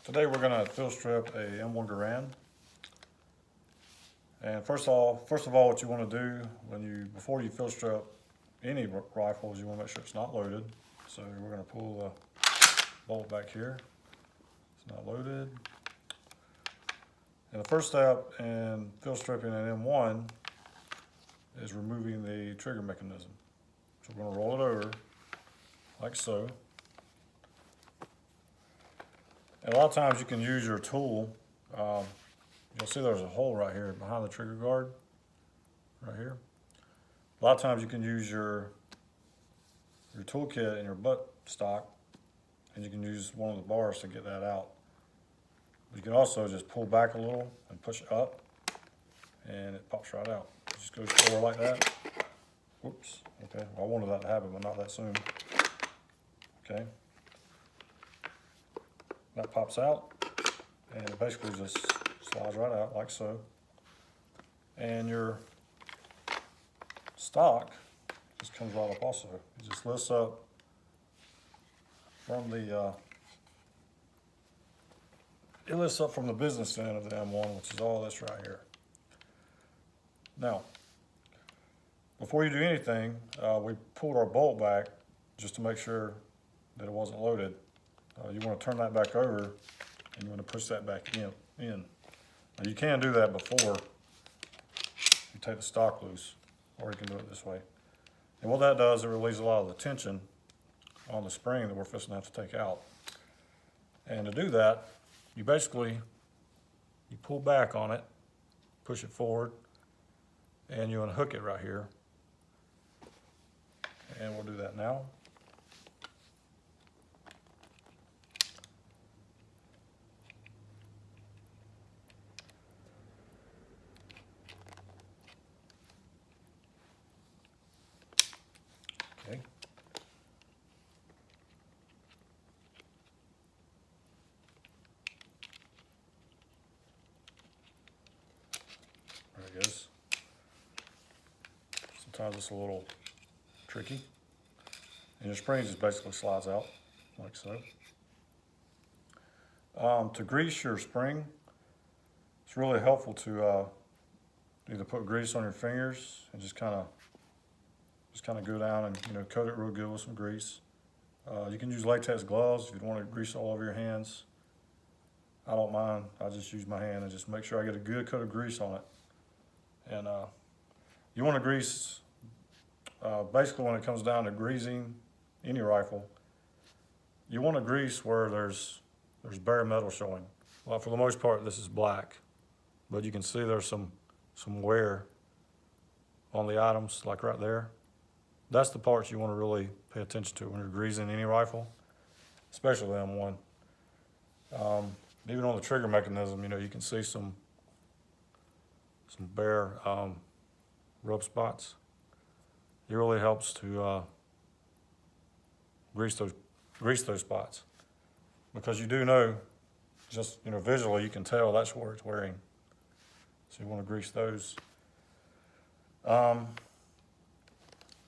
Today we're going to field strip a M1 Garand. And first of all, what you want to do before you field strip any rifles, you want to make sure it's not loaded. So we're going to pull the bolt back here. It's not loaded. And the first step in field stripping an M1 is removing the trigger mechanism. So we're going to roll it over like so. And a lot of times you can use your tool. You'll see there's a hole right here behind the trigger guard, right here. A lot of times you can use your toolkit and your butt stock, and you can use one of the bars to get that out. You can also just pull back a little and push up, and it pops right out. It just goes forward like that. Whoops, okay, well, I wanted that to happen, but not that soon. Okay. That pops out, and it basically just slides right out like so. And your stock just comes right up also. It just lifts up from the business end of the M1, which is all this right here. Now, before you do anything, we pulled our bolt back just to make sure that it wasn't loaded. You want to turn that back over, and you want to push that back in. Now, you can do that before you take the stock loose, or you can do it this way. And what that does, it relieves a lot of the tension on the spring that we're fixing to have to take out. And to do that, you pull back on it, push it forward, and you unhook it right here. And we'll do that now. Okay. There it goes. Sometimes it's a little tricky. And your spring just basically slides out like so. To grease your spring, it's really helpful to either put grease on your fingers and just kind of go down and coat it real good with some grease. You can use latex gloves if you don't want to grease all over your hands. I don't mind. I just use my hand and just make sure I get a good coat of grease on it. And you want to grease, basically when it comes down to greasing any rifle, you want to grease where there's bare metal showing. Well, for the most part, this is black, but you can see there's some wear on the items, like right there. That's the parts you want to really pay attention to when you're greasing any rifle, especially the M1. Even on the trigger mechanism, you can see some bare rub spots. It really helps to grease those spots, because you do know, just visually, you can tell that's where it's wearing. So you want to grease those.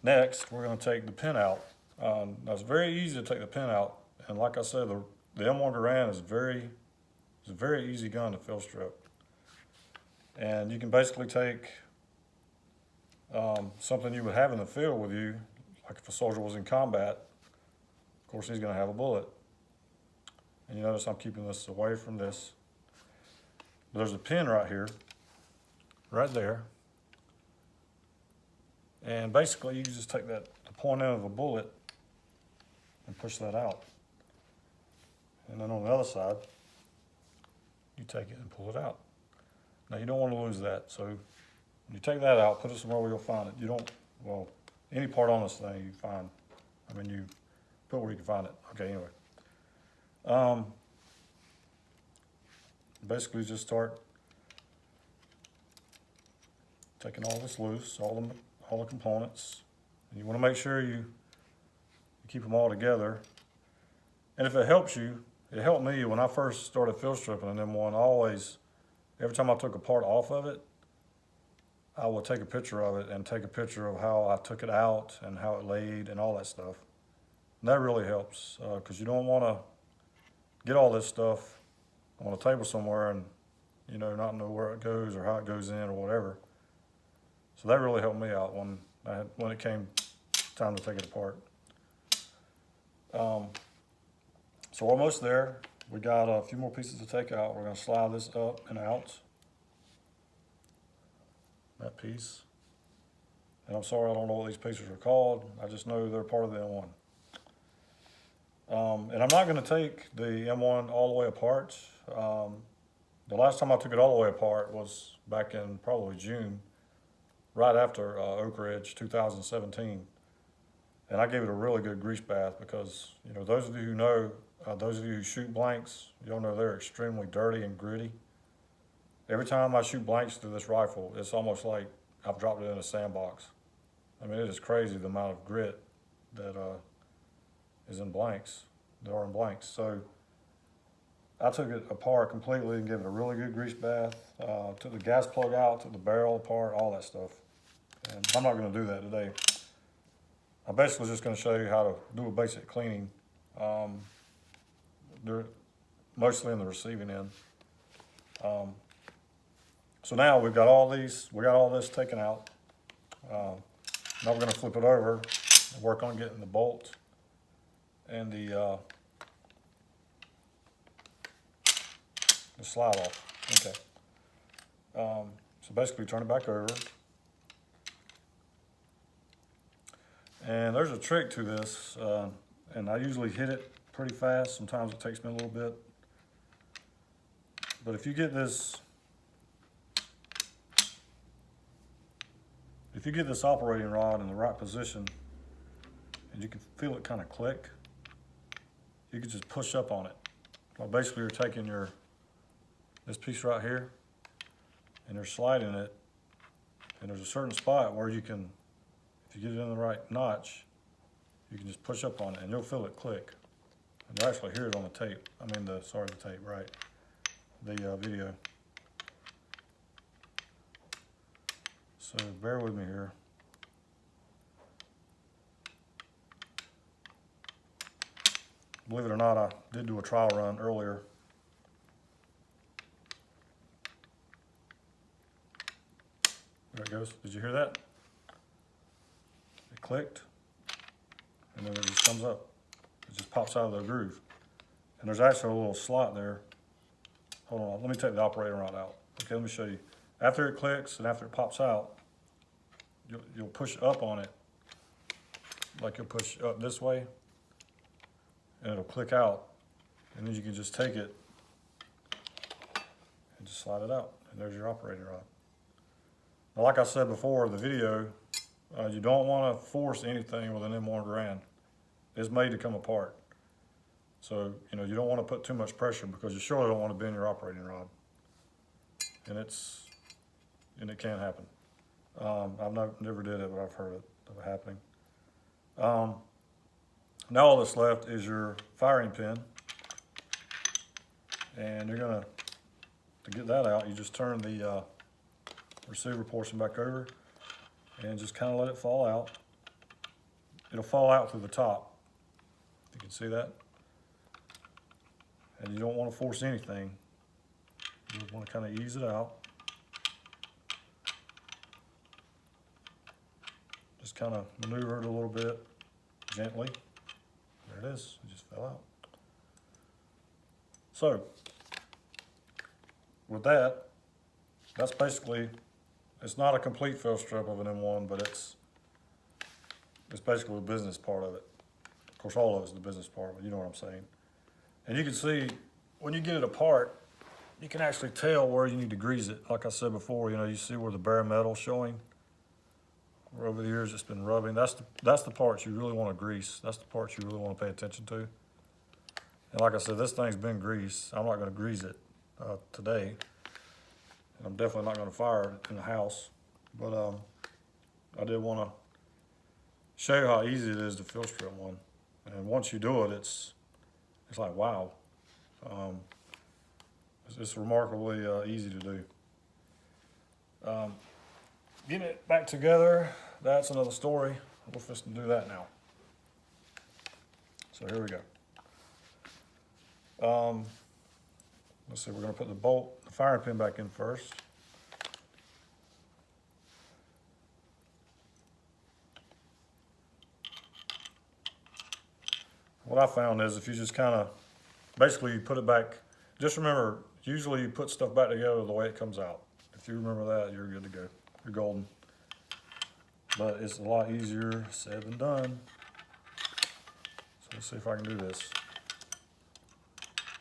Next, we're going to take the pin out. Now it's very easy to take the pin out, and like I said, the M1 Garand is a very easy gun to field strip. And you can basically take something you would have in the field with you, like if a soldier was in combat. Of course, he's going to have a bullet. And you notice I'm keeping this away from this. But there's a pin right here, right there. And basically, you just take the point end of a bullet and push that out. And then on the other side, you take it and pull it out. Now, you don't want to lose that. So when you take that out, put it somewhere where you'll find it. Any part on this thing you find. You put where you can find it. Okay, anyway. Basically, just start taking all this loose, all the components. And you want to make sure you keep them all together. And if it helps you, it helped me when I first started field stripping an M1. Every time I took a part off of it, I would take a picture of it and take a picture of how I took it out and how it laid and all that stuff. And that really helps, because you don't want to get all this stuff on a table somewhere and, you know, not know where it goes or how it goes in or whatever. So that really helped me out when it came time to take it apart. So we're almost there. We got a few more pieces to take out. We're going to slide this up and out. That piece. And I'm sorry, I don't know what these pieces are called. I just know they're part of the M1. And I'm not going to take the M1 all the way apart. The last time I took it all the way apart was back in probably June, right after Oak Ridge 2017. And I gave it a really good grease bath because, you know, those of you who know, those of you who shoot blanks, you'll know they're extremely dirty and gritty. Every time I shoot blanks through this rifle, it's almost like I've dropped it in a sandbox. I mean, it is crazy the amount of grit that is in blanks, that are in blanks. So I took it apart completely and gave it a really good grease bath. Took the gas plug out, took the barrel apart, all that stuff. And I'm not going to do that today. I'm basically just going to show you how to do a basic cleaning. They're mostly in the receiving end. So now we've got all this taken out. Now we're going to flip it over and work on getting the bolt and the slide off. Okay. So basically turn it back over. And there's a trick to this, and I usually hit it pretty fast. Sometimes it takes me a little bit. But if you get this operating rod in the right position, and you can feel it kind of click, you can just push up on it. Well, basically you're taking this piece right here, and you're sliding it, and there's a certain spot where you can, if you get it in the right notch, you can just push up on it and you'll feel it click. And you'll actually hear it on the tape. I mean the tape, right? The video. So bear with me here. Believe it or not, I did do a trial run earlier. There it goes. Did you hear that? It clicked, and then it just comes up. It just pops out of the groove. And there's actually a little slot there. Hold on, let me take the operator rod out. Okay, let me show you. After it clicks and after it pops out, you'll push up on it, like you'll push up this way, and it'll click out. And then you can just take it and just slide it out. And there's your operating rod. Now, like I said before in the video, you don't want to force anything with an M1 Garand. It's made to come apart. So, you know, you don't want to put too much pressure because you surely don't want to bend your operating rod. And it can happen. I've never did it, but I've heard of it happening. Now all that's left is your firing pin. And you're gonna, to get that out, you just turn the receiver portion back over and just kind of let it fall out. It'll fall out through the top. You can see that. And you don't want to force anything. You want to kind of ease it out. Just kind of maneuver it a little bit gently. There it is. It just fell out. So, with that, that's basically, it's not a complete fill strip of an M1, but it's basically the business part of it. Of course, all of it's the business part, but you know what I'm saying. And you can see, when you get it apart, you can actually tell where you need to grease it. Like I said before, you know, you see where the bare metal's showing. Where over the years it's been rubbing. That's the parts you really want to grease. That's the parts you really want to pay attention to. And like I said, this thing's been greased. I'm not going to grease it today. And I'm definitely not going to fire it in the house. But I did want to show you how easy it is to fill strip one. And once you do it, it's like, wow. It's remarkably easy to do. Getting it back together, that's another story. We're supposed to do that now. So here we go. let's see, we're going to put the firing pin back in first. What I found is if you just kind of, basically you put it back, just remember, usually you put stuff back together the way it comes out. If you remember that, you're good to go. You're golden. But it's a lot easier said than done. So let's see if I can do this.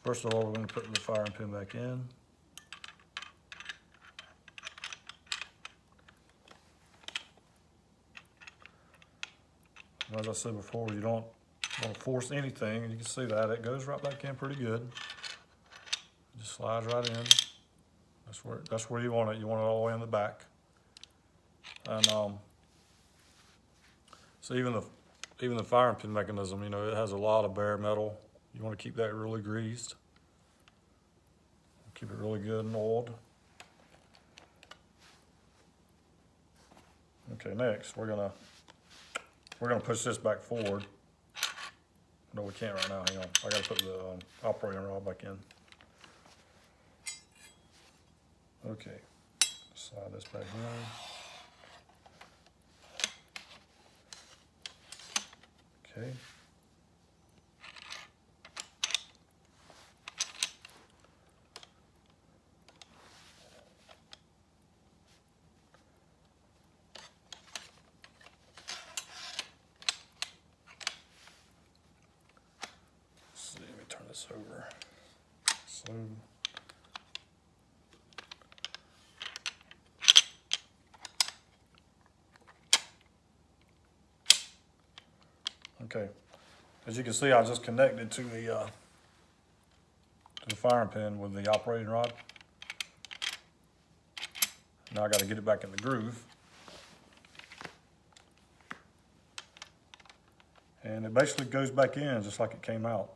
First of all, we're going to put the firing pin back in. As I said before, you don't want to force anything, and you can see that it goes right back in pretty good. It just slides right in. That's where you want it. You want it all the way in the back. And so even the firing pin mechanism, you know, it has a lot of bare metal. You want to keep that really greased. Keep it really good and oiled. Okay, next we're gonna push this back forward. No, we can't right now. Hang on. I gotta put the operating rod back in. Okay. Slide this back in. Okay. This over. So okay, as you can see, I just connected to the firing pin with the operating rod. Now I got to get it back in the groove, and it basically goes back in just like it came out.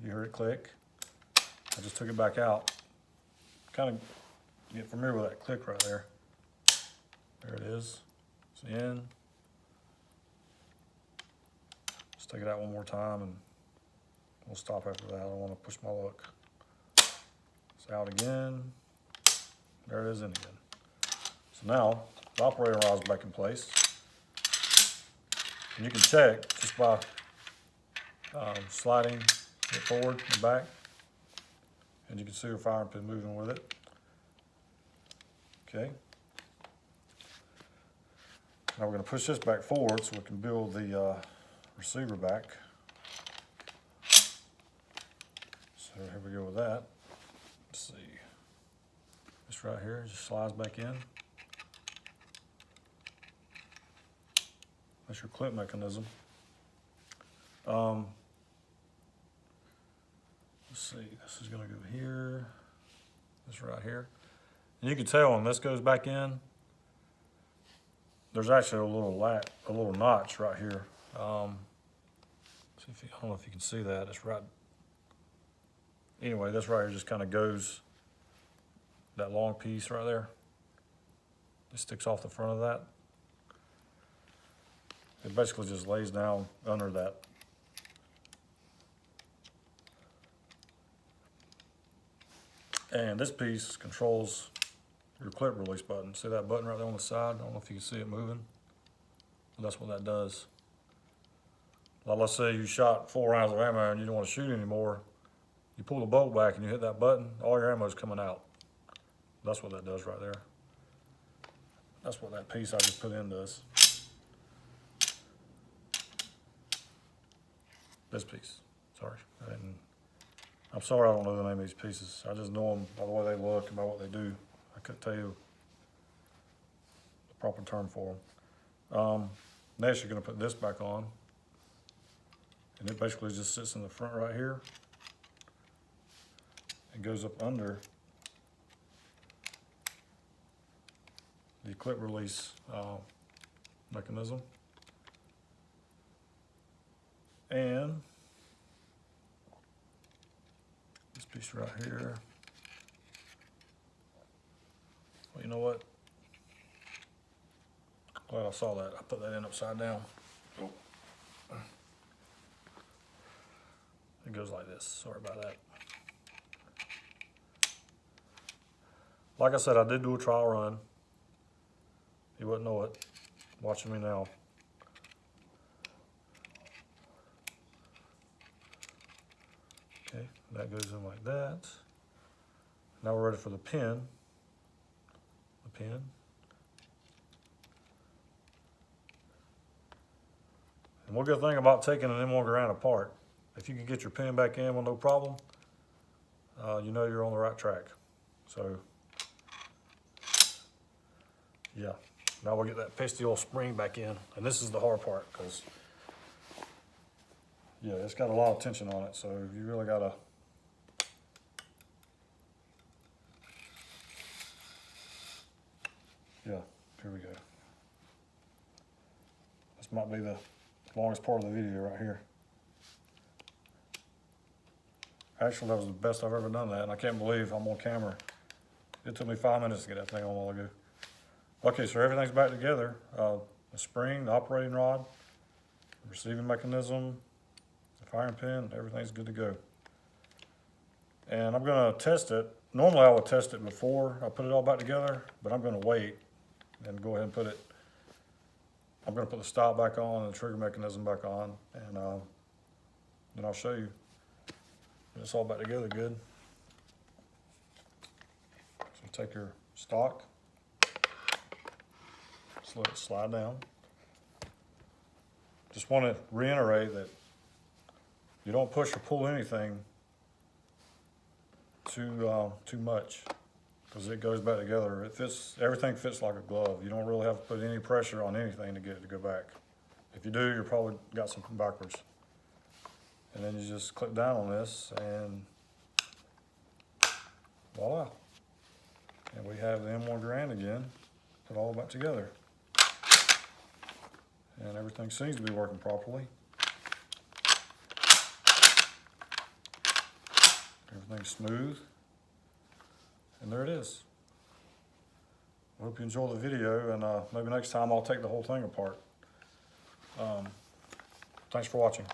You heard it click. I just took it back out. Kind of get familiar with that click right there. There it is. It's in. Let's take it out one more time and we'll stop after that. I don't want to push my luck. It's out again. There it is in again. So now the operating rod's back in place. And you can check just by sliding it forward and back, and you can see your firing pin moving with it. Okay. Now we're going to push this back forward so we can build the receiver back. So here we go with that. Let's see. This right here just slides back in. That's your clip mechanism. Let's see, this is gonna go here, this right here. And you can tell when this goes back in, there's actually a little notch right here. I don't know if you can see that, it's right. Anyway, this right here just kind of goes, that long piece right there. It sticks off the front of that. It basically just lays down under that. And this piece controls your clip release button. See that button right there on the side? I don't know if you can see it moving. But that's what that does. Now let's say you shot 4 rounds of ammo and you don't want to shoot anymore. You pull the bolt back and you hit that button, all your ammo is coming out. That's what that does right there. That's what that piece I just put in does. This piece, sorry. I'm sorry I don't know the name of these pieces. I just know them by the way they look and by what they do. I couldn't tell you the proper term for them. Next you're going to put this back on. And it basically just sits in the front right here. It goes up under the clip release mechanism. And this piece right here. Well, you know what? Glad I saw that. I put that in upside down. Oh. It goes like this. Sorry about that. Like I said, I did do a trial run. You wouldn't know it watching me now. Okay, that goes in like that. Now we're ready for the pin. The pin. And one good thing about taking an M1 Garand apart, if you can get your pin back in with no problem, you know you're on the right track. So, yeah. Now we'll get that pasty oil spring back in. And this is the hard part, because, yeah, it's got a lot of tension on it, so you really gotta, yeah, here we go. This might be the longest part of the video right here. Actually, that was the best I've ever done that, and I can't believe I'm on camera. It took me 5 minutes to get that thing on a while ago. Okay, so everything's back together. The spring, the operating rod, the receiving mechanism, the firing pin, everything's good to go. And I'm gonna test it. Normally I would test it before I put it all back together, but I'm gonna wait and go ahead and put it, I'm gonna put the stop back on and the trigger mechanism back on, and then I'll show you. It's all back together good. So take your stock, just let it slide down. Just want to reiterate that you don't push or pull anything too much, because it goes back together. It fits, everything fits like a glove. You don't really have to put any pressure on anything to get it to go back. If you do, you're probably got something backwards. And then you just click down on this and voila. And we have the M1 Garand again, put all back together. And everything seems to be working properly. Everything's smooth. And there it is. I hope you enjoyed the video, and maybe next time I'll take the whole thing apart. Thanks for watching.